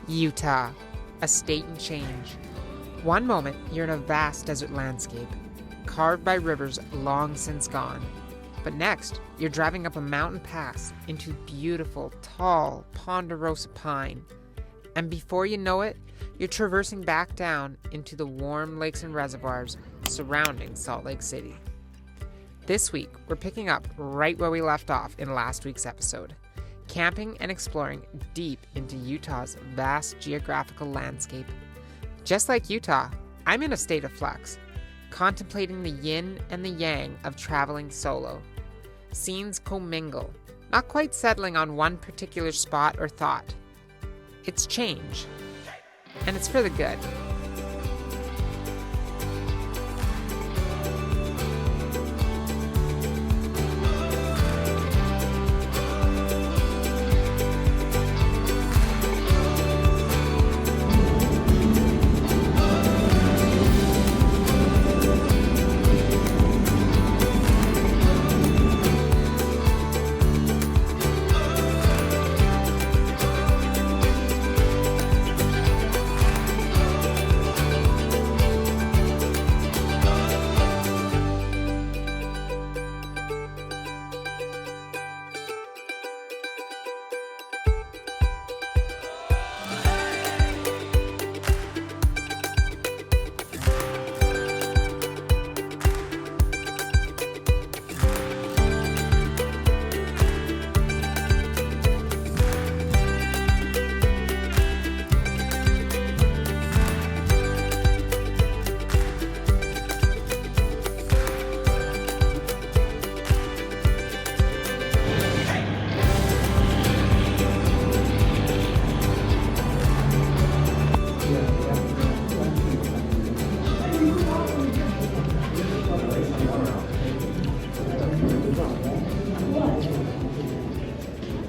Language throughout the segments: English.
Utah, a state in change. One moment, you're in a vast desert landscape, carved by rivers long since gone. But next, you're driving up a mountain pass into beautiful, tall ponderosa pine. And before you know it, you're traversing back down into the warm lakes and reservoirs surrounding Salt Lake City. This week, we're picking up right where we left off in last week's episode, camping and exploring deep into Utah's vast geographical landscape. Just like Utah, I'm in a state of flux, contemplating the yin and the yang of traveling solo. Scenes commingle, not quite settling on one particular spot or thought. It's change, and it's for the good.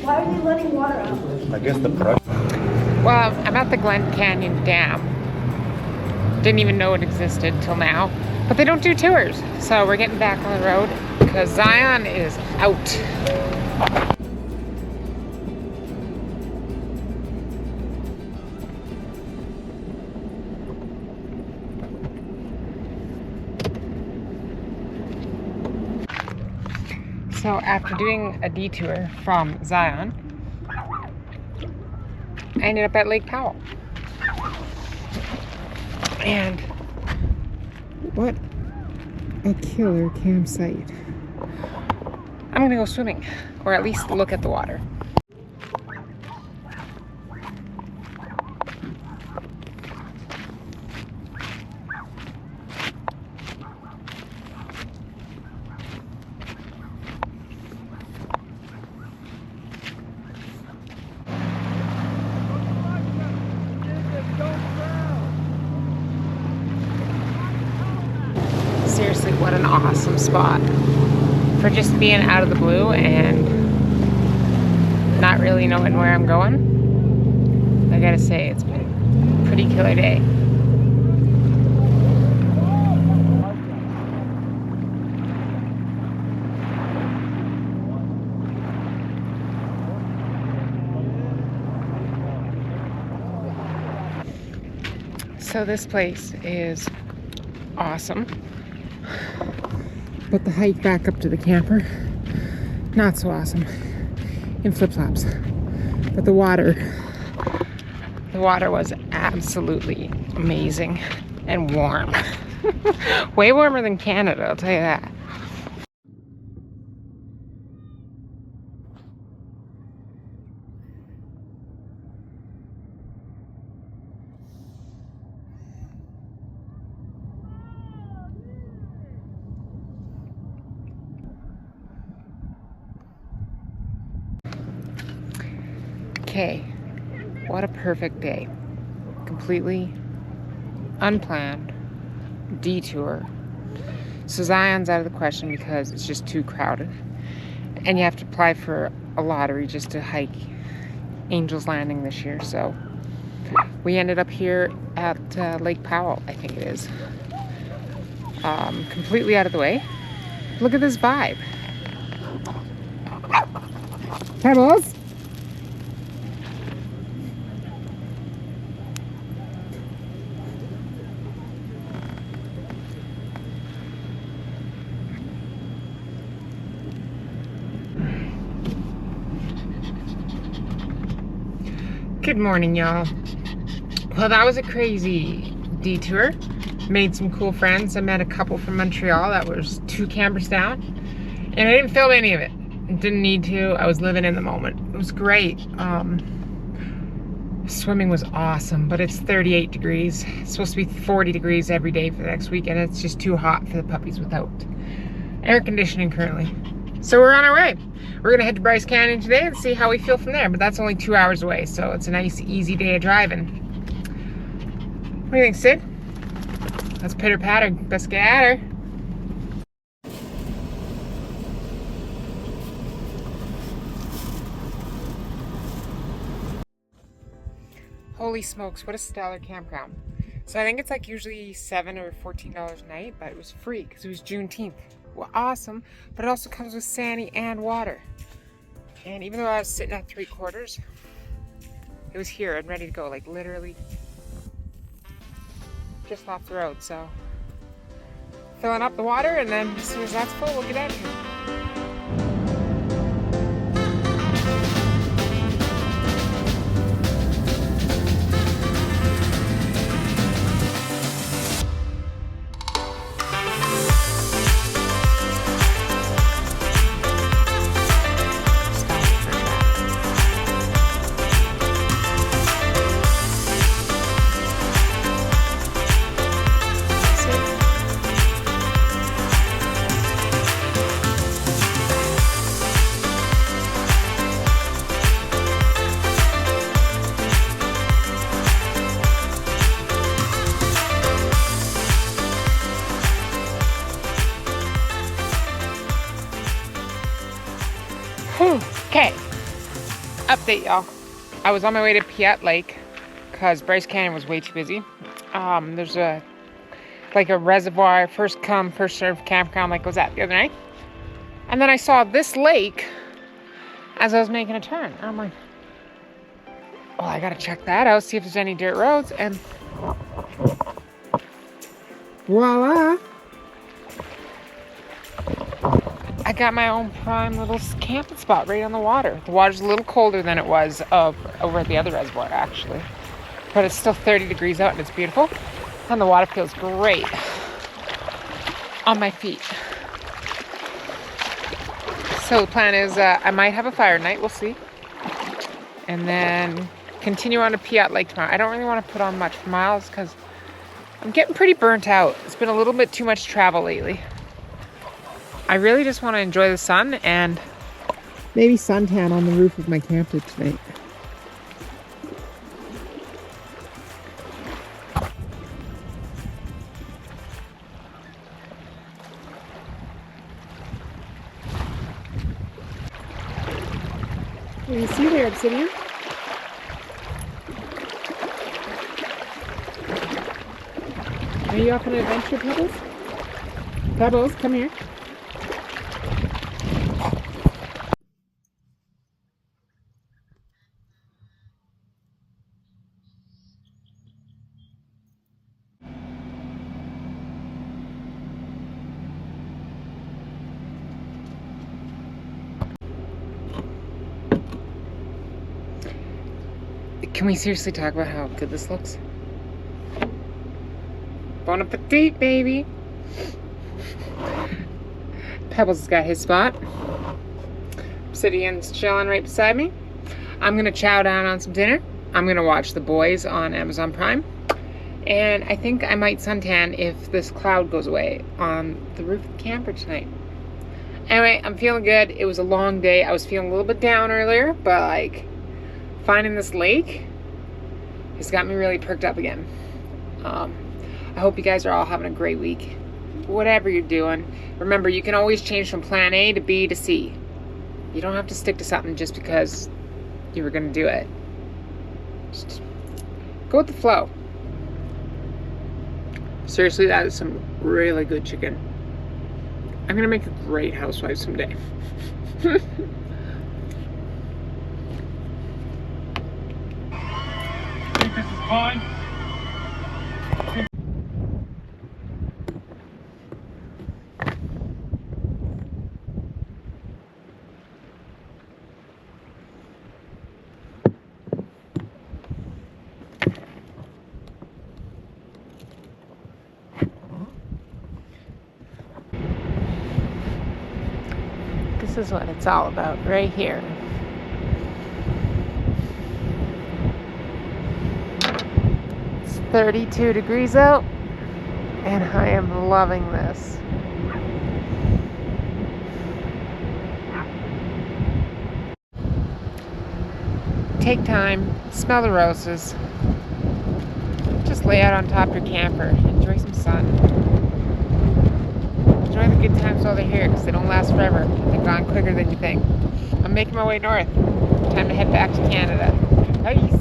Why are they letting water out? I guess the pressure. Well, I'm at the Glen Canyon Dam. Didn't even know it existed till now. But they don't do tours. So we're getting back on the road because Zion is out. So after doing a detour from Zion, I ended up at Lake Powell. And what a killer campsite. I'm gonna go swimming, or at least look at the water. Seriously, what an awesome spot for just being out of the blue and not really knowing where I'm going. I gotta say, it's been a pretty killer day. So this place is awesome. But the hike back up to the camper, not so awesome. In flip-flops. But the water was absolutely amazing and warm. Way warmer than Canada, I'll tell you that. Okay, what a perfect day. Completely unplanned detour. So Zion's out of the question because it's just too crowded. And you have to apply for a lottery just to hike Angel's Landing this year. So we ended up here at Lake Powell, I think it is. Completely out of the way. Look at this vibe. Pebbles? Good morning, y'all. Well, that was a crazy detour. Made some cool friends. I met a couple from Montreal that was 2 campers down. And I didn't film any of it. Didn't need to. I was living in the moment. It was great. Swimming was awesome, but it's 38 degrees. It's supposed to be 40 degrees every day for the next week, and it's just too hot for the puppies without air conditioning currently. So we're on our way. We're gonna head to Bryce Canyon today and see how we feel from there, but that's only 2 hours away, so it's a nice, easy day of driving. What do you think, Sid? Let's pitter patter. Let's get at her. Holy smokes, what a stellar campground. So I think it's like usually $7 or $14 a night, but it was free because it was Juneteenth. Well, awesome, but it also comes with sani and water. And even though I was sitting at 3/4, it was here and ready to go, like literally just off the road. So filling up the water, and then as soon as that's full, we'll get out of here. Okay, update y'all. I was on my way to Piet Lake because Bryce Canyon was way too busy. There's a reservoir, first come, first served campground like I was at the other night. And then I saw this lake as I was making a turn. And I'm like, well, I gotta check that out, see if there's any dirt roads, and voila! I got my own prime little camping spot right on the water. The water's a little colder than it was over at the other reservoir, actually. But it's still 30 degrees out and it's beautiful. And the water feels great on my feet. So the plan is I might have a fire night, we'll see. And then continue on to Piet Lake tomorrow. I don't really want to put on much miles because I'm getting pretty burnt out. It's been a little bit too much travel lately. I really just want to enjoy the sun and maybe suntan on the roof of my camper tonight. You see there, Obsidian? Are you off on an adventure, Pebbles? Pebbles, come here. Can we seriously talk about how good this looks? Bon appetit, baby! Pebbles has got his spot. Obsidian's chilling right beside me. I'm gonna chow down on some dinner. I'm gonna watch The Boys on Amazon Prime. And I think I might suntan if this cloud goes away on the roof of the camper tonight. Anyway, I'm feeling good. It was a long day. I was feeling a little bit down earlier, but like finding this lake has got me really perked up again. I hope you guys are all having a great week. Whatever you're doing, remember you can always change from plan A to B to C. You don't have to stick to something just because you were going to do it. Just go with the flow. Seriously, that is some really good chicken. I'm going to make a great housewife someday. Think this is fun? This is what it's all about right here. It's 32 degrees out, and I am loving this. Take time, smell the roses. Just lay out on top of your camper, enjoy some sun. Enjoy the good times while they're here, because they don't last forever. They're gone quicker than you think. I'm making my way north. Time to head back to Canada. Peace.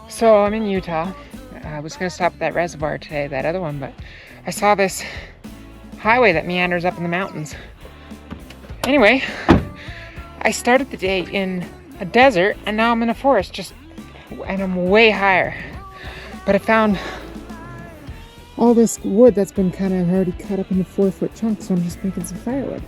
So I'm in Utah. I was going to stop at that reservoir today, that other one, but I saw this highway that meanders up in the mountains. Anyway, I started the day in a desert, and now I'm in a forest, and I'm way higher. But I found all this wood that's been kind of already cut up into 4-foot chunks, so I'm just making some firewood.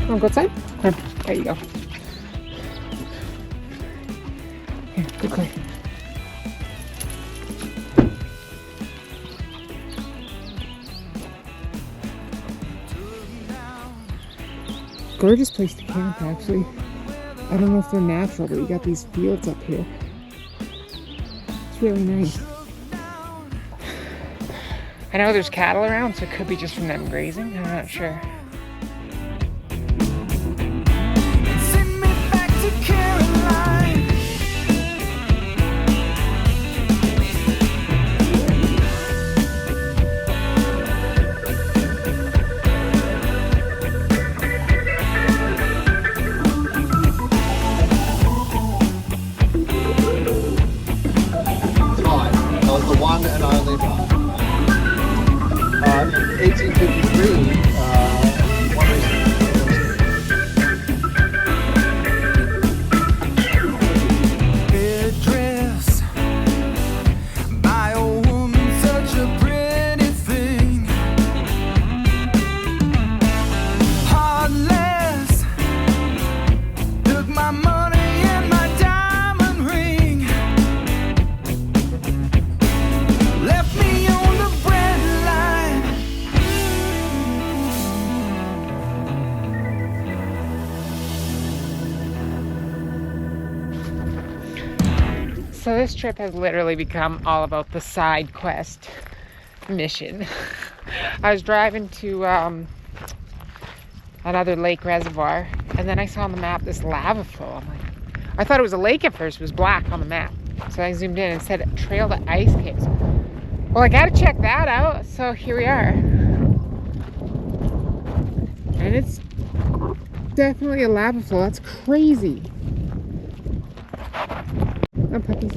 Want to go outside? Here, there you go. Here, quickly. Gorgeous place to camp, actually. I don't know if they're natural, but you got these fields up here. It's really nice. I know there's cattle around, so it could be just from them grazing. I'm not sure. And only in 1853, So this trip has literally become all about the side quest mission. I was driving to another lake reservoir, and then I saw on the map this lava flow. I'm like, I thought it was a lake at first. It was black on the map. So I zoomed in and said trail to ice caves. Well, I gotta check that out. So here we are. And it's definitely a lava flow. That's crazy. Oh, puppies.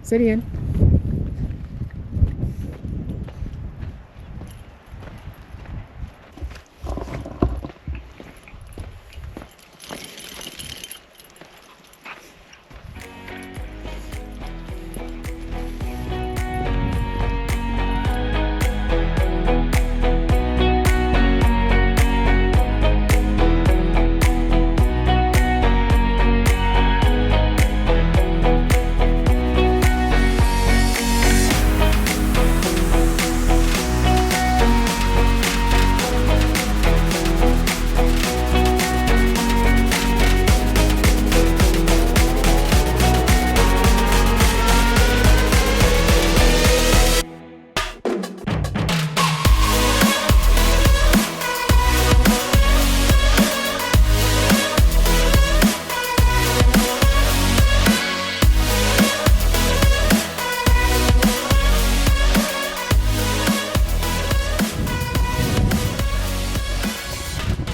City in.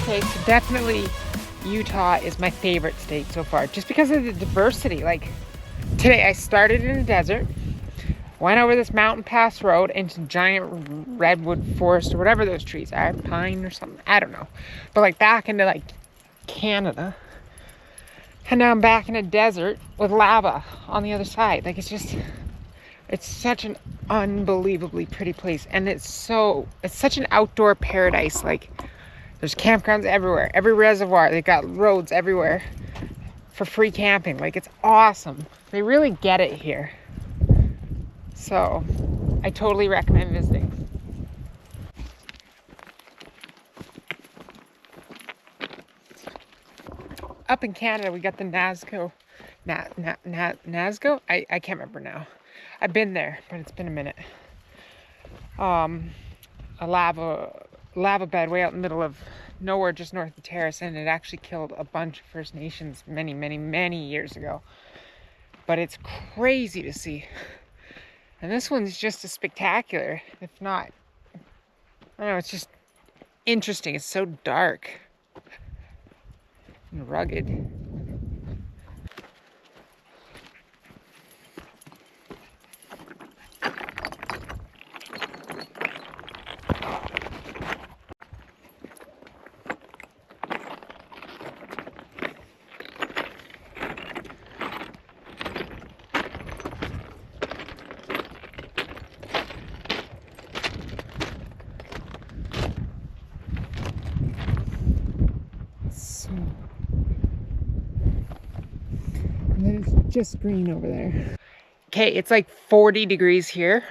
Okay, so definitely Utah is my favorite state so far, just because of the diversity. Like today I started in a desert, went over this mountain pass road into giant redwood forest or whatever those trees are, pine or something, I don't know. But like back into like Canada. And now I'm back in a desert with lava on the other side. Like it's such an unbelievably pretty place. And it's such an outdoor paradise. Like there's campgrounds everywhere, every reservoir, they got roads everywhere for free camping. Like it's awesome. They really get it here. So I totally recommend visiting. Up in Canada, we got the Nazco. Nazco? I can't remember now. I've been there, but it's been a minute. A lava bed way out in the middle of nowhere, just north of Terrace, and it actually killed a bunch of First Nations many years ago. But it's crazy to see. And this one's just as spectacular, if not. I don't know, it's just interesting. It's so dark and rugged. And then it's just green over there. Okay, it's like 40 degrees here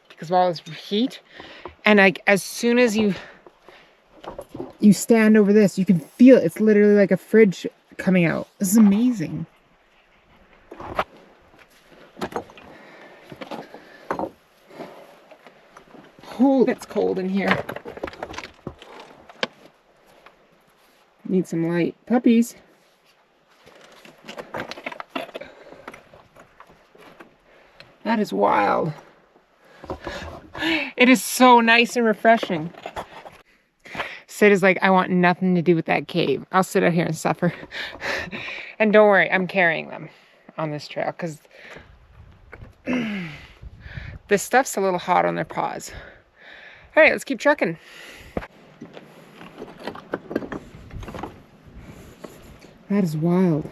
because of all this heat. And like as soon as you stand over this, you can feel it. It's literally like a fridge coming out. This is amazing. Oh, that's cold in here. Need some light. Puppies. That is wild. It is so nice and refreshing. Sid is like, I want nothing to do with that cave. I'll sit out here and suffer. And don't worry, I'm carrying them on this trail because this stuff's a little hot on their paws. All right, let's keep trucking. That is wild.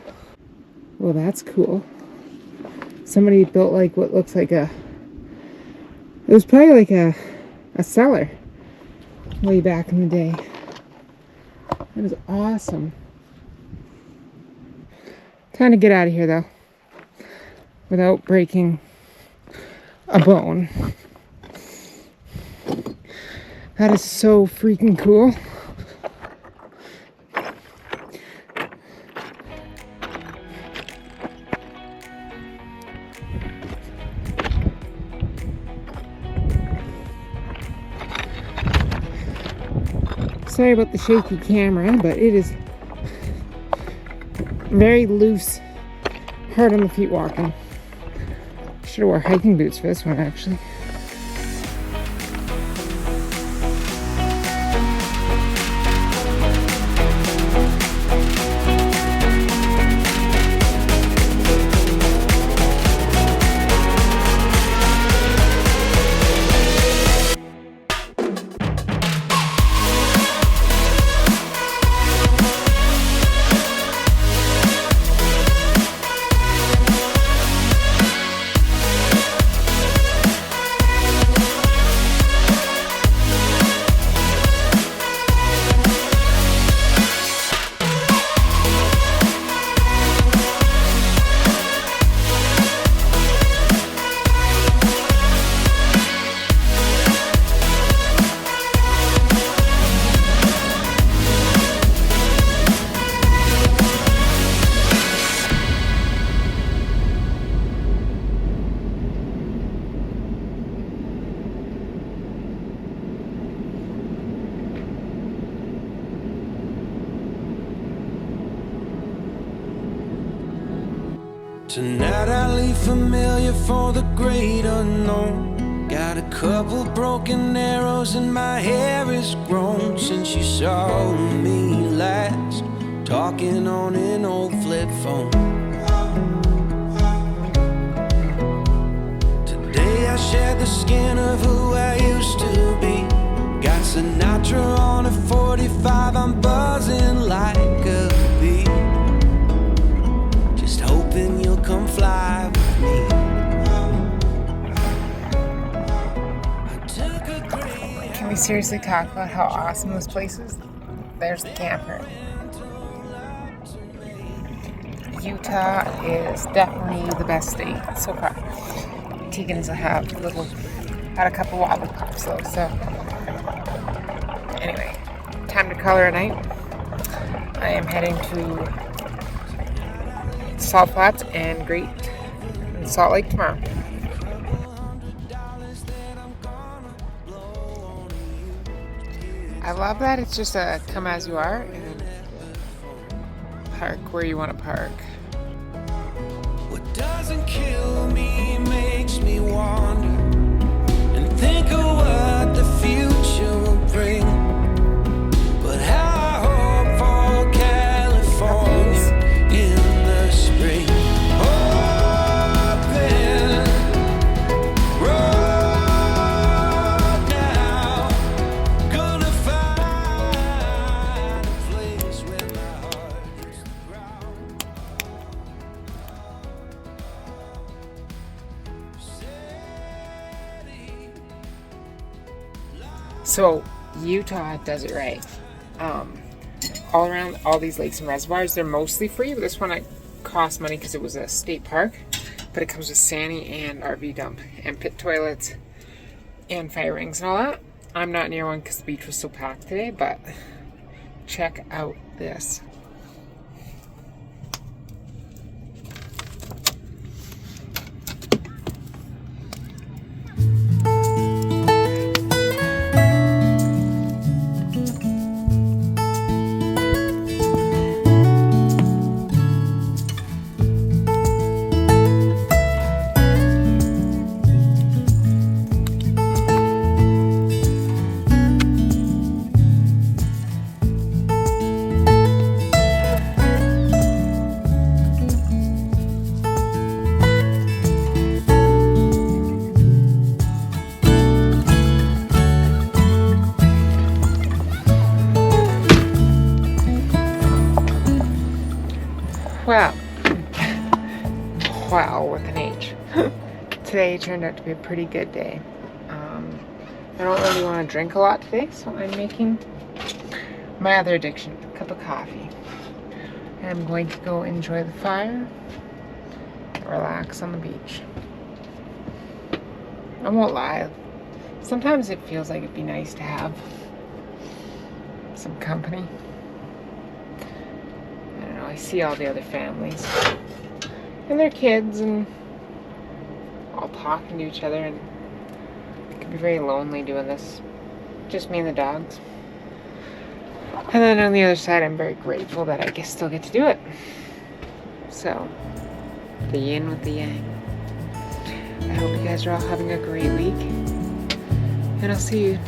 Well, that's cool. Somebody built like what looks like it was probably like a cellar way back in the day. It was awesome. Time to get out of here though, without breaking a bone. That is so freaking cool. Sorry about the shaky camera, but it is very loose, hard on the feet walking. Should have wore hiking boots for this one, actually. Tonight I leave familiar for the great unknown. Got a couple broken arrows and my hair is grown since you saw me last, talking on an old flip phone. Today I shed the skin of who I used to be. Got Sinatra on a 45, I'm buzzing like a bee, just hoping you'll come fly with me. Can we seriously talk about how awesome this place is? There's the camper. Utah is definitely the best state so far. Tegan's had a couple wobble pops though, so anyway, time to color at night. I am heading to Salt Flats and Great in Salt Lake tomorrow. I love that it's just a come as you are and park where you want to park. What doesn't kill me makes me wonder and think of what the future will bring. But how I hope for California in the spring. Open road now, gonna find a place where my heart hits the ground. So Utah does it right. All around all these lakes and reservoirs, they're mostly free, but this one cost money because it was a state park. But it comes with Sani and RV dump and pit toilets and fire rings and all that. I'm not near one because the beach was so packed today, but check out this. Well, with an H. Today turned out to be a pretty good day. I don't really want to drink a lot today, so I'm making my other addiction, a cup of coffee. And I'm going to go enjoy the fire and relax on the beach. I won't lie. Sometimes it feels like it'd be nice to have some company. I don't know, I see all the other families and their kids and all talking to each other, and it can be very lonely doing this. Just me and the dogs. And then on the other side, I'm very grateful that I still get to do it. So, the yin with the yang. I hope you guys are all having a great week. And I'll see you